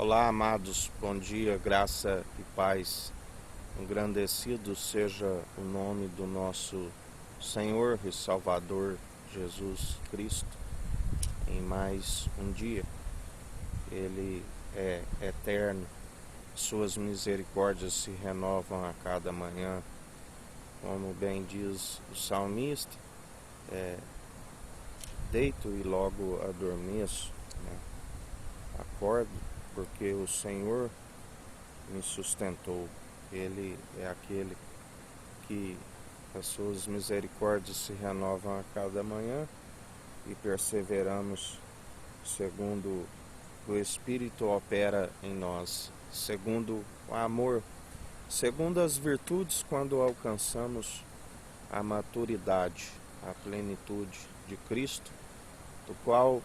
Olá, amados, bom dia, graça e paz. Engrandecido seja o nome do nosso Senhor e Salvador Jesus Cristo em mais um dia. Ele é eterno, suas misericórdias se renovam a cada manhã. Como bem diz o salmista, deito e logo adormeço, acordo porque o Senhor me sustentou. Ele é aquele que as suas misericórdias se renovam a cada manhã e perseveramos segundo o Espírito opera em nós, segundo o amor, segundo as virtudes quando alcançamos a maturidade, a plenitude de Cristo, do qual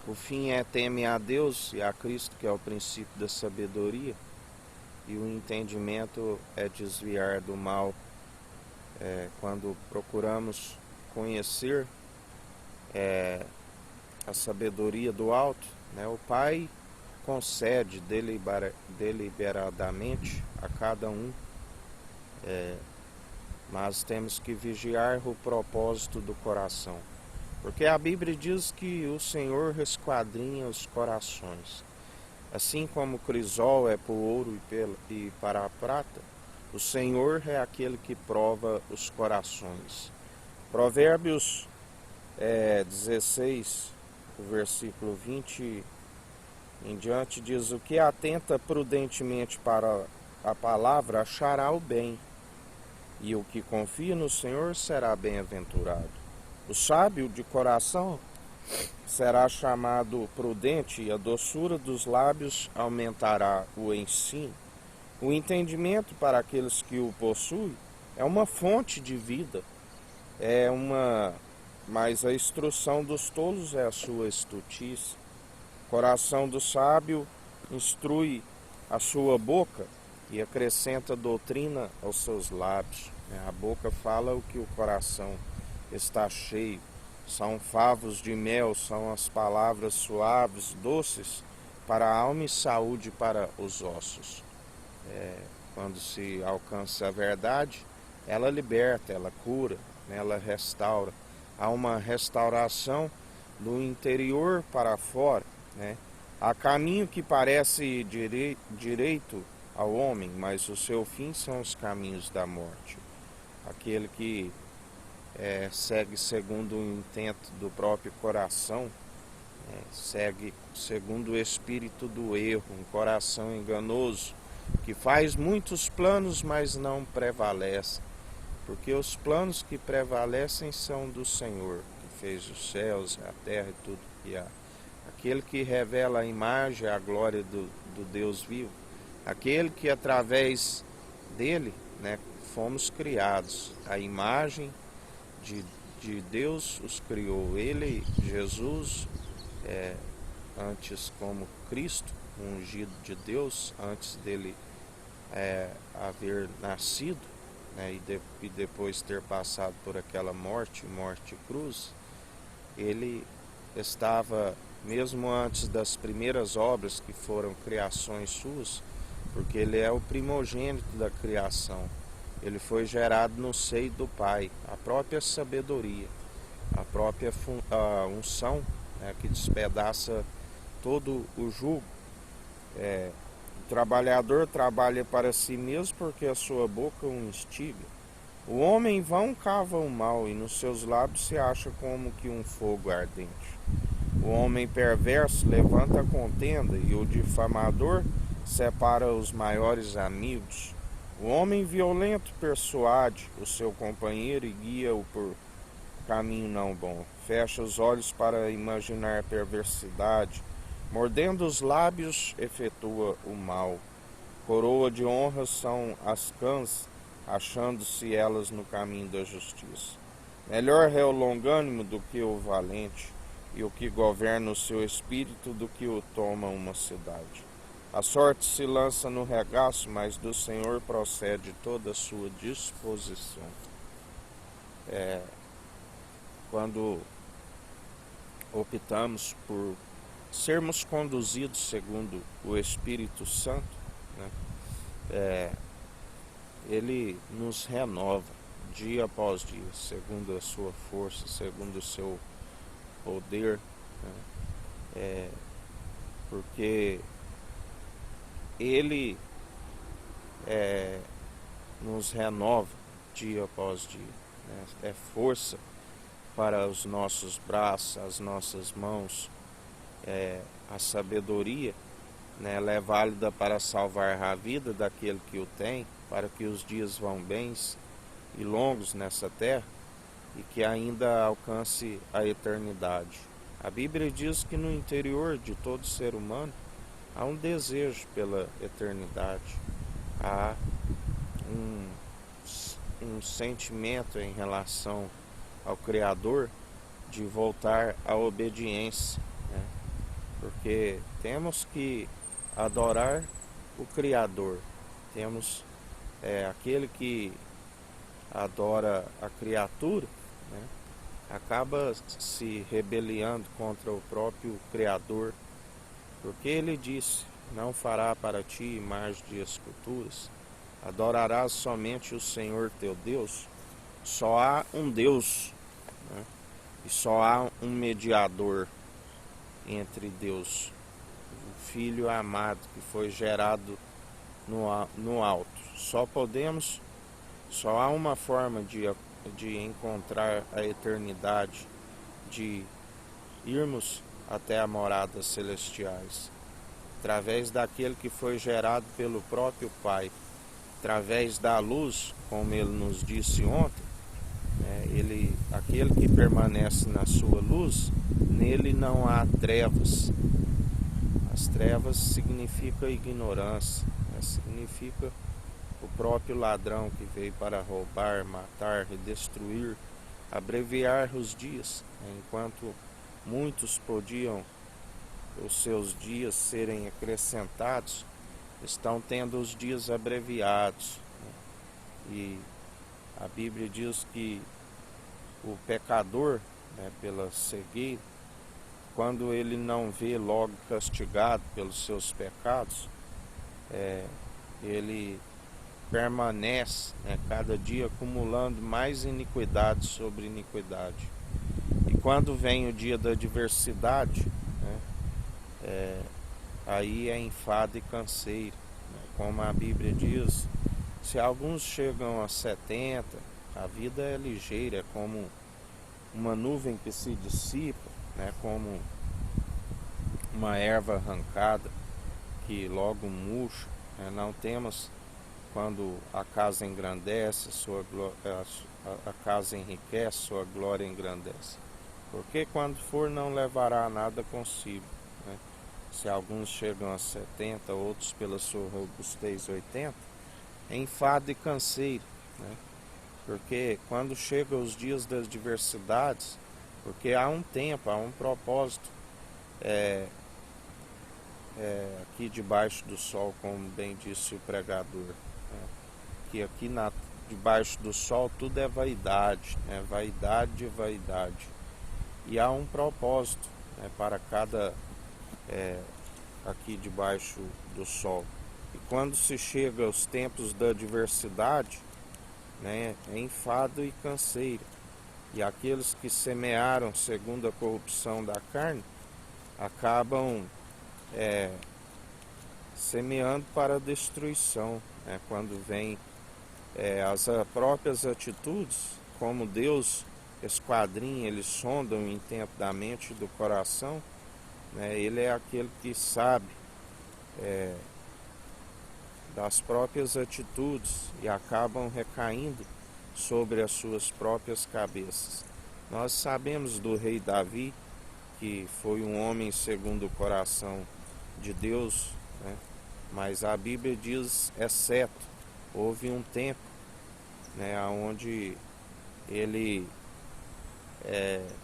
o fim é temer a Deus e a Cristo, que é o princípio da sabedoria, e o entendimento é desviar do mal. Quando procuramos conhecer a sabedoria do alto, o Pai concede deliberadamente a cada um, mas temos que vigiar o propósito do coração, porque a Bíblia diz que o Senhor esquadrinha os corações. Assim como o crisol é para o ouro e para a prata, o Senhor é aquele que prova os corações. Provérbios 16, o versículo 20 em diante, diz: o que atenta prudentemente para a palavra achará o bem, e o que confia no Senhor será bem-aventurado. O sábio de coração será chamado prudente, e a doçura dos lábios aumentará o ensino. O entendimento para aqueles que o possuem é uma fonte de vida, mas a instrução dos tolos é a sua estultice. O coração do sábio instrui a sua boca e acrescenta doutrina aos seus lábios. A boca fala o que o coração está cheio. São favos de mel, são as palavras suaves, doces para a alma e saúde para os ossos. Quando se alcança a verdade, ela liberta, ela cura, ela restaura. Há uma restauração do interior para fora. Há caminho que parece direito ao homem, mas o seu fim são os caminhos da morte. Aquele que segue segundo o intento do próprio coração, segue segundo o espírito do erro, um coração enganoso, que faz muitos planos, mas não prevalece, porque os planos que prevalecem são do Senhor, que fez os céus, a terra e tudo que há. Aquele que revela a imagem, a glória do Deus vivo, aquele que através dele, fomos criados, a imagem de Deus os criou. Ele, Jesus, antes como Cristo, ungido de Deus, antes dele haver nascido, e depois ter passado por aquela morte e cruz, ele estava, mesmo antes das primeiras obras que foram criações suas, porque ele é o primogênito da criação. Ele foi gerado no seio do Pai, a própria sabedoria, a própria unção, que despedaça todo o jugo. O trabalhador trabalha para si mesmo, porque a sua boca o instiga. O homem vão cava o mal, e nos seus lábios se acha como que um fogo ardente. O homem perverso levanta a contenda, e o difamador separa os maiores amigos. O homem violento persuade o seu companheiro e guia-o por caminho não bom. Fecha os olhos para imaginar perversidade. Mordendo os lábios, efetua o mal. Coroa de honra são as cãs, achando-se elas no caminho da justiça. Melhor é o longânimo do que o valente, e o que governa o seu espírito do que o toma uma cidade. A sorte se lança no regaço, mas do Senhor procede toda a sua disposição. Quando optamos por sermos conduzidos segundo o Espírito Santo, né? Ele nos renova dia após dia, segundo a sua força, segundo o seu poder, né? Porque Ele nos renova dia após dia, né? É força para os nossos braços, as nossas mãos, a sabedoria, né? Ela é válida para salvar a vida daquele que o tem, para que os dias vão bens e longos nessa terra e que ainda alcance a eternidade. A Bíblia diz que no interior de todo ser humano há um desejo pela eternidade, há um sentimento em relação ao Criador de voltar à obediência, né? Porque temos que adorar o Criador, temos aquele que adora a criatura, né? Acaba se rebelando contra o próprio Criador, porque ele disse: não fará para ti imagem de esculturas, adorarás somente o Senhor teu Deus. Só há um Deus, né? E só há um mediador entre Deus, o Filho amado que foi gerado no alto. Só há uma forma de encontrar a eternidade, de irmos até a moradas celestiais, através daquele que foi gerado pelo próprio Pai, através da luz, como ele nos disse ontem, aquele que permanece na sua luz, nele não há trevas. As trevas significa ignorância, né? Significa o próprio ladrão que veio para roubar, matar e destruir, abreviar os dias, né? Enquanto muitos podiam os seus dias serem acrescentados, estão tendo os dias abreviados, né? E a Bíblia diz que o pecador, né, pela cegueira, quando ele não vê logo castigado pelos seus pecados, ele permanece, né, cada dia acumulando mais iniquidade sobre iniquidade. E quando vem o dia da adversidade, né, aí é enfado e canseiro, né? Como a Bíblia diz, se alguns chegam a 70, a vida é ligeira, é como uma nuvem que se dissipa, né? Como uma erva arrancada que logo murcha, né? Não temos, quando a casa engrandece, a casa enriquece, sua glória engrandece. Porque quando for, não levará nada consigo, né? Se alguns chegam a 70, outros pela sua robustez 80, é enfado e canseiro, né? Porque quando chegam os dias das diversidades, porque há um tempo, há um propósito aqui debaixo do sol, como bem disse o pregador, né? Que aqui debaixo do sol tudo é vaidade, né? Vaidade, vaidade. E há um propósito, né, para cada aqui debaixo do sol. E quando se chega aos tempos da adversidade, né, é enfado e canseiro. E aqueles que semearam segundo a corrupção da carne acabam semeando para a destruição, né? Quando vem as próprias atitudes, como Deus esquadrinha, ele sonda o intento da mente e do coração, né? Ele é aquele que sabe das próprias atitudes e acabam recaindo sobre as suas próprias cabeças. Nós sabemos do rei Davi, que foi um homem segundo o coração de Deus, né? Mas a Bíblia diz, exceto, houve um tempo, né, onde ele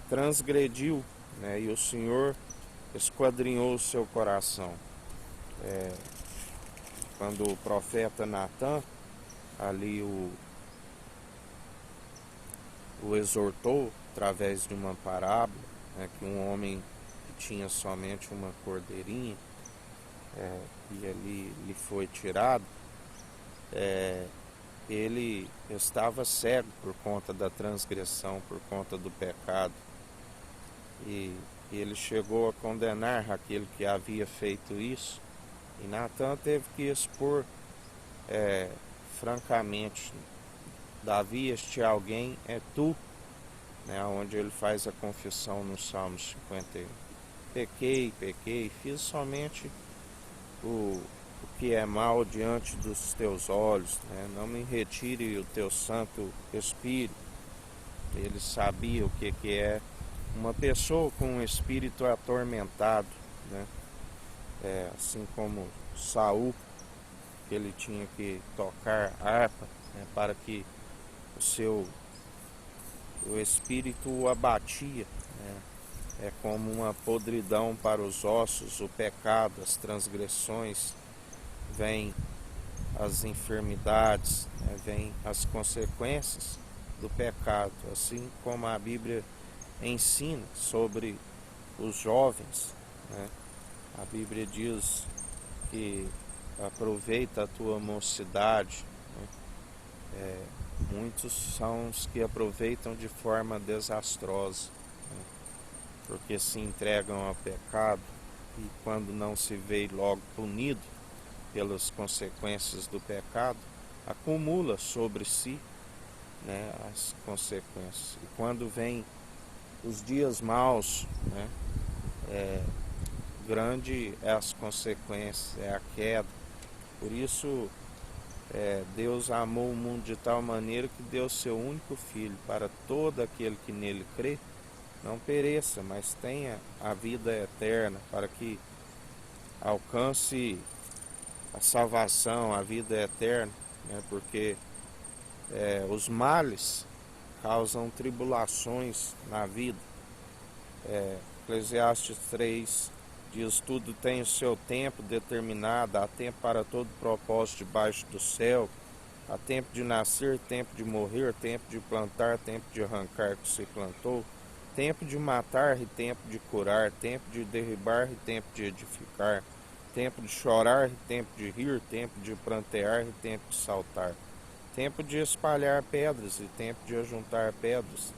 transgrediu, né, e o Senhor esquadrinhou o seu coração. Quando o profeta Natã ali o exortou através de uma parábola, né, que um homem que tinha somente uma cordeirinha, e ali lhe foi tirado, ele estava cego por conta da transgressão, por conta do pecado. E ele chegou a condenar aquele que havia feito isso. E Natan teve que expor francamente: Davi, este alguém é tu, né, onde ele faz a confissão no Salmo 51. Pequei, fiz somente o que é mal diante dos teus olhos, né? Não me retire o teu Santo Espírito. Ele sabia o que é uma pessoa com um espírito atormentado, né? Assim como Saul, que ele tinha que tocar harpa, né, para que o espírito o abatia, né? É como uma podridão para os ossos, o pecado, as transgressões, vêm as enfermidades, né? Vêm as consequências do pecado, assim como a Bíblia ensina sobre os jovens, né? A Bíblia diz que aproveita a tua mocidade, né? Muitos são os que aproveitam de forma desastrosa, né? Porque se entregam ao pecado e quando não se vê logo punido pelas consequências do pecado, acumula sobre si, né, as consequências. E quando vem os dias maus, né, grande é as consequências, é a queda. Por isso, Deus amou o mundo de tal maneira que deu seu único Filho, para todo aquele que nele crê, não pereça, mas tenha a vida eterna, para que alcance a salvação, a vida eterna, né? Porque os males causam tribulações na vida. Eclesiastes 3 diz: tudo tem o seu tempo determinado, há tempo para todo propósito debaixo do céu, há tempo de nascer, tempo de morrer, tempo de plantar, tempo de arrancar o que se plantou, tempo de matar e tempo de curar, tempo de derribar e tempo de edificar, tempo de chorar e tempo de rir, tempo de prantear e tempo de saltar, tempo de espalhar pedras e tempo de ajuntar pedras,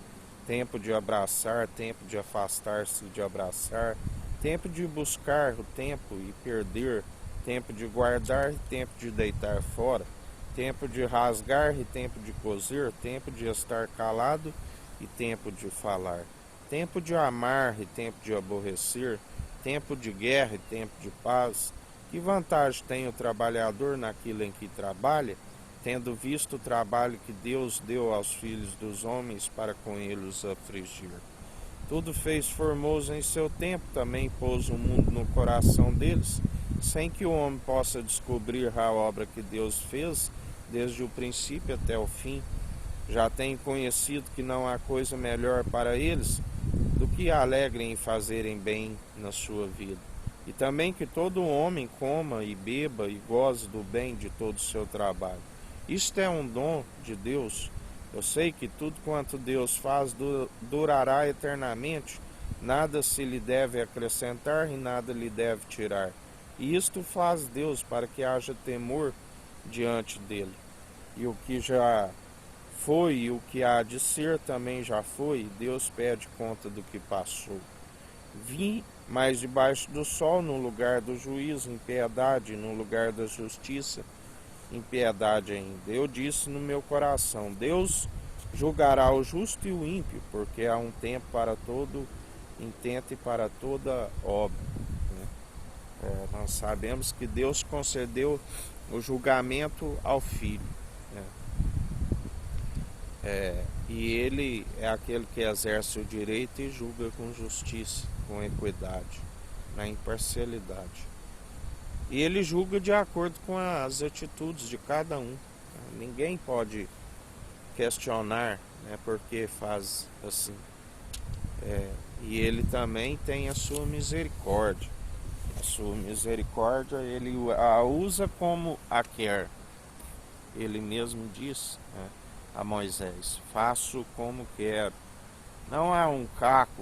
tempo de abraçar, tempo de afastar-se de abraçar, tempo de buscar o tempo e perder, tempo de guardar e tempo de deitar fora, tempo de rasgar e tempo de coser, tempo de estar calado e tempo de falar, tempo de amar e tempo de aborrecer, tempo de guerra e tempo de paz. Que vantagem tem o trabalhador naquilo em que trabalha, tendo visto o trabalho que Deus deu aos filhos dos homens para com eles afligir? Tudo fez formoso em seu tempo, também pôs o mundo no coração deles, sem que o homem possa descobrir a obra que Deus fez desde o princípio até o fim. Já tem conhecido que não há coisa melhor para eles do que alegrem em fazerem bem na sua vida. E também que todo homem coma e beba e goze do bem de todo o seu trabalho. Isto é um dom de Deus. Eu sei que tudo quanto Deus faz durará eternamente, nada se lhe deve acrescentar e nada lhe deve tirar. E isto faz Deus para que haja temor diante dele. E o que já foi e o que há de ser também já foi, e Deus pede conta do que passou. Vim, mas debaixo do sol, no lugar do juízo, impiedade, no lugar da justiça, impiedade ainda. Eu disse no meu coração: Deus julgará o justo e o ímpio, porque há um tempo para todo intento e para toda obra, né? Nós sabemos que Deus concedeu o julgamento ao Filho, né? E Ele é aquele que exerce o direito e julga com justiça, com equidade, na imparcialidade. E Ele julga de acordo com as atitudes de cada um, né? Ninguém pode questionar, né, porque faz assim. E Ele também tem a sua misericórdia. A sua misericórdia Ele a usa como a quer. Ele mesmo diz, né, a Moisés: faço como quero. Não há um caco